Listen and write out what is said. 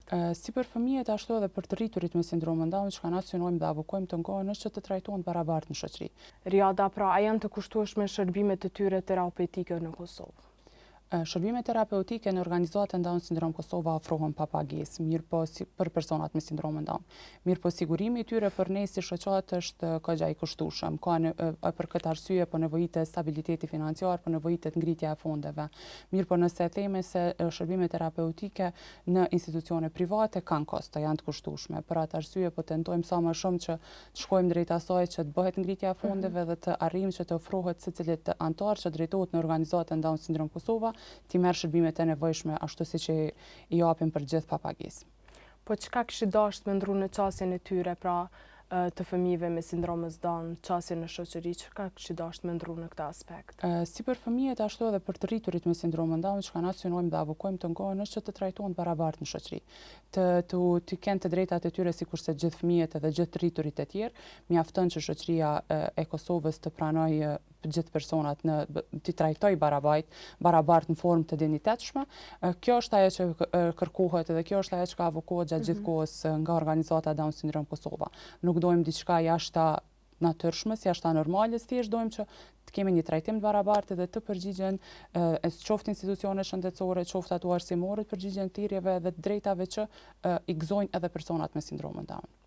Si për fëmijët ashtu edhe për të rriturit me sindromën Down, çka na synojmë dhe avokojmë të ngohen është që të trajtohen barabartë në shoqëri. Riada, pra, a janë të kushtueshme shërbimet e tyre terapeutike në Kosovë? Shërbime terapeutike në organizatën Down Syndrom Kosova ofrohen pa pagesë, mirë po për personat me sindromën Down. Mirë po sigurimi i tyre për ne si shoqat është kogja i kushtueshëm. Për këtë arsye po nevojitet stabiliteti financiar, po nevojitet ngritja e fondeve. Mirë po nëse themi se shërbime terapeutike në institucione private kanë kosto, janë të kushtueshme. Për atë arsye po tentojmë sa më shumë që të shkojmë drejt asaj që të bëhet ngritja e fondeve dhe të arrijmë që të ofrohet secilit antar që drejtohet në organizatën Down Syndrom Kosova ti merr shërbimet e nevojshme ashtu siç i japim për gjithë pa pagesë. Po çka kishit dashur me ndru në qasjen e tyre, pra të fëmijëve me sindromës Down, qasjen në shoqëri, çka kishit dashur me ndru në këtë aspekt? Si për fëmijët ashtu edhe për të rriturit me sindromën Down, çka na synojmë dhe avokojmë të ngohen është që të trajtohen barabartë në shoqëri. Të kenë të drejtat e tyre sikur se gjithë fëmijët edhe gjithë rriturit e tjerë, mjafton që shoqëria e Kosovës të pranojë gjithë personat të trajtoj barabartë në formë të dinjitetshme. Kjo është ajo që kërkohet dhe kjo është ajo që avokohet gjatë gjithë kohës nga organizata Down Syndrom Kosova. Nuk dojmë diçka jashta natyrshmës, jashta normales, thjesht dojmë që të kemi një trajtim të barabartë dhe të përgjigjen qoftë institucione shëndetësore, qoftë ato arsimore të përgjigjen thirrjeve dhe drejtave që i gëzojnë edhe personat me sindromën Down.